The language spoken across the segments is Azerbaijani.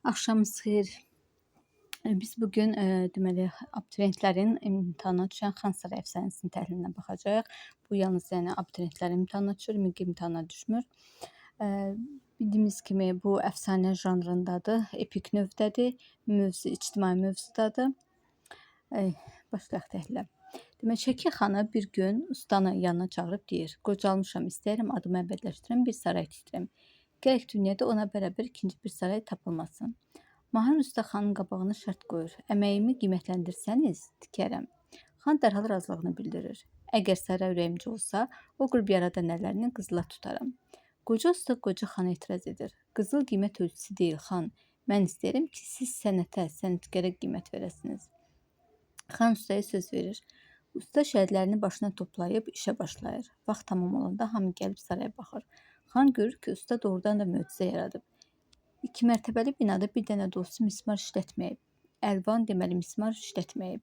Axşamınız xeyir. Biz bugün deməli abituriyentlərin imtahana düşən Xan Sarayı əfsanəsinin təhlilinə baxacağıq. Bu yalnız yəni abituriyentlərin imtahana düşür, MİQ imtahana düşmür. E, Bildiyimiz kimi bu əfsanə janrındadır, epik növdədir, mövzu ictimai mövzudadır. Başlayaq təhlilə. Demək, Şəki xanı bir gün ustanı yanına çağırıb deyir: "Qocalmışam, istəyirəm adımı əbədiləşdirəm, bir saray tikdirəm. Gərək dünyada ona bərabər ikinci bir saray tapılmasın." Mahir usta xanın qabağına şərt qoyur: "Əməyimi qiymətləndirsəniz, tikərəm." Xan dərhal razılığını bildirir. "Əgər saray ürəyimcə olsa, o qurub yaradan əllərini qızıla tutaram." Qoca usta qoca xana etiraz edir: "Qızıl qiymət ölçüsü deyil, xan. Mən istəyirəm ki, siz sənətə, sənətkara qiymət verəsiniz." Xan ustaya söz verir. Usta şəhidlərini başına toplayıb işə başlayır. Vaxt tamam olanda hamı gəlib saraya baxır. Xan görür ki, usta doğrudan da möcüzə yaradıb. 2 mərtəbəli binada bir dənə də olsa mismar işlətməyib. Əlvan deməli mismar işlətməyib.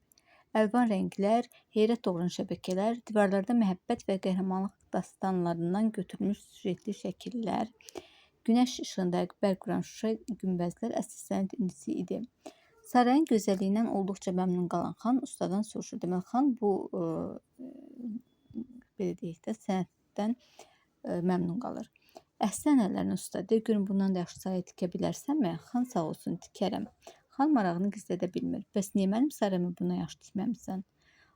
Əlvan rənglər, heyrət doğuran şəbəkələr, divarlarda məhəbbət və qəhrəmanlıq dastanlarından götürülmüş süjetli şəkillər, günəş işığında bərq vuran şüşə günbəzlər əsl sənət incisi idi. Sarayın gözəlliyindən olduqca məmnun qalan xan ustadan soruşur. Deməli, xan bu belə deyək də, sənətdən məmnun qalır. "Əhsən əllərinə usta, de görüm bundan da yaxşı saray tikə bilərsənmi?" "Xan sağ olsun, tikərəm." Xan marağını gizlədə bilmir. "Bəs niyə mənim sarayımı bundan yaxşı tikməmisən?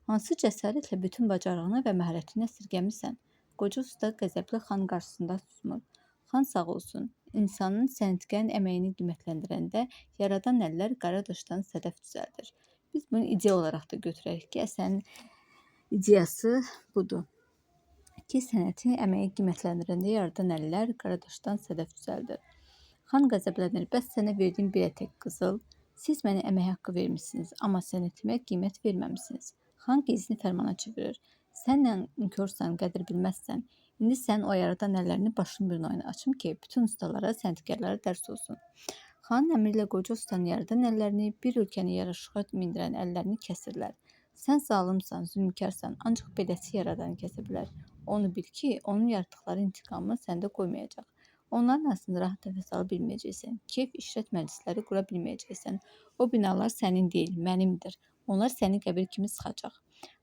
Hansı cəsarətlə bütün bacarığını və məharətini əsirgəmisən?" Qoca usta qəzəbli xan qarşısında susmur. "Xan sağ olsun, insanın sənətkarın əməyini qiymətləndirəndə yaradan əllər qara daşdan sədəf düzəldir." Biz bunu ideya olaraq da götürərik ki, əsərin ideyası budur ki, sənəti, əməyi qiymətləndirəndə yaradan əllər qara daşdan sədəf düzəldir. Xan qəzəblənir. "Bəs sənə verdiyim bir ətək qızıl? Siz mənə əmək haqqı vermisiniz, amma sənətimə qiymət verməmisiniz." Xan qeyzini fərmana çevirir. "Sənlə körsən, qədir bilməzsən. İndi sən o yaradan əllərini başın bir oyuna açım ki, bütün ustalara, sənətkarlara dərs olsun." Xanın əmri ilə qoca ustanın yaradan əllərini, bir ölkəni yaraşığa mindirən əllərini kəsirlər. "Sən zalımsan, zülmkarsan, ancaq beləsi yaradanı kəsə bilər. Onu bil ki, onun yaratdıqları intiqamı səndə qoymayacaq. Onların arasında rahat nəfəs ala bilməyəcəksən. Keyf işrət məclisləri qura bilməyəcəksən. O binalar sənin deyil, mənimdir. Onlar səni qəbir kimi sıxacaq."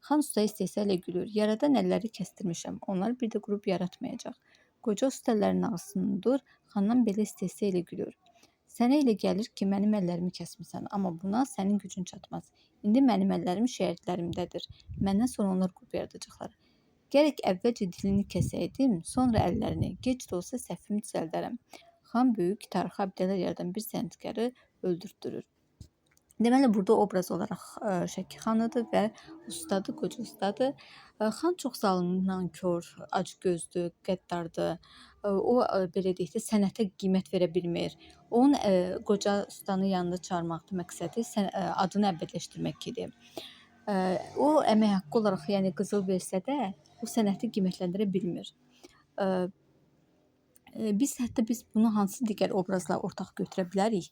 Xan usta istehza ilə gülür. "Yaradan əlləri kəstirmişəm. Onlar bir də qurub yaratmayacaq." Qoca usta əllərinin ağzını dur, xandan belə istehza ilə gülür. "Sənə elə gəlir ki, mənim əllərimi kəsmisən, amma buna sənin gücün çatmaz. İndi mənim əllərim şəhidlərimdədir. Məndən sonra onlar qurub yaradacaqlar. Gərək əvvəlcə dilini kəsəydim, sonra əllərini. Gec də olsa səhvimi düzəldərəm." Xan böyük tarixi abidələr yaradan bir sənətkarı öldürtdürür. Deməli, burada obraz olaraq Şəki xanıdır və ustadır, qoca ustadır. Xan çox zalım, nankor, acgözdür, qəddardır. O belə deyək də, sənətə qiymət verə bilmir. Onun qoca ustanı yanında çağırmaqda məqsədi adını əbədiləşdirmək idi. O əmək haqqı olaraq, yəni qızıl versə də, o sənəti qiymətləndirə bilmir. Biz bunu hansı digər obrazla ortaq götürə bilərik?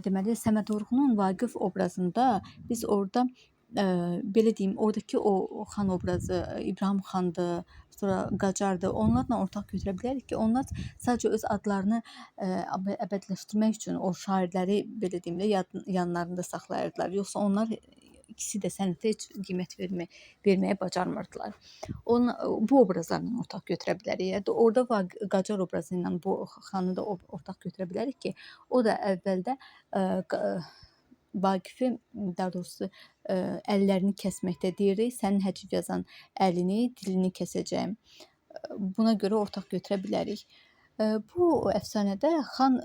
Deməli, Səməd Vurğunun Vaqif obrazında biz orada belə deyim, oradakı o xan obrazı İbrahim xandır, sonra Qacardır. Onlarla ortaq götürə bilərik ki, onlar sadəcə öz adlarını əbədiləşdirmək üçün o şairləri belə deyim də yanlarında saxlayırdılar. Yoxsa onlar ikisi də sənətə heç qiymət verməyə bacarmırdılar. Bu obrazlarla ortaq götürə bilərik. Orada Qacar obrazı ilə bu xanı da ortaq götürə bilərik ki, o da əvvəldə Vaqifi, daha doğrusu əllərini kəsməkdə deyirdi. Sənin həcv yazan əlini, dilini kəsəcəyim. Buna görə ortaq götürə bilərik. Bu əfsanədə xan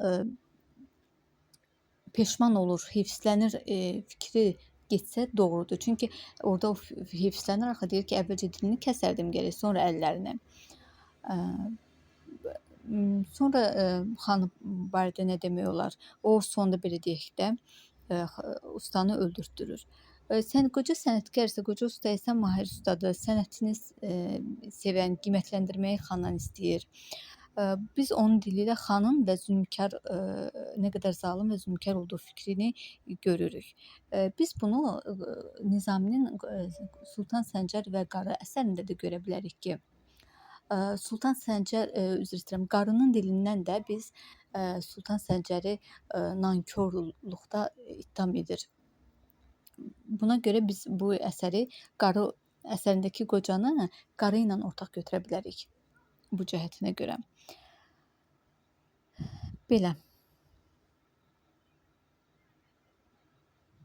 peşman olur, heyfsilənir fikri getsə doğrudur. Çünki orada o heyfsilənir, axı deyir ki, əvvəlcə dilini kəsərdim gərək, sonra əllərini. Sonra xan barədə nə demək olar? O sonda belə deyək də, ustanı öldürtdürür. Sən qoca sənətkarsa, qoca usta isə mahir ustadır, sənətini sevən, qiymətləndirməyi xandan istəyir. Biz onun dili ilə xanın və zülmkar, nə qədər zalım və zülmkar olduğu fikrini görürük. Biz bunu Nizaminin Sultan Səncər və Qarı əsərində də görə bilərik ki, Sultan Səncər, üzr istəyirəm, Qarının dilindən də biz Sultan Səncəri nankorluqda ittiham edir. Buna görə biz bu əsərindəki qocanı qarı ilə ortaq götürə bilərik bu cəhətinə görə. Belə.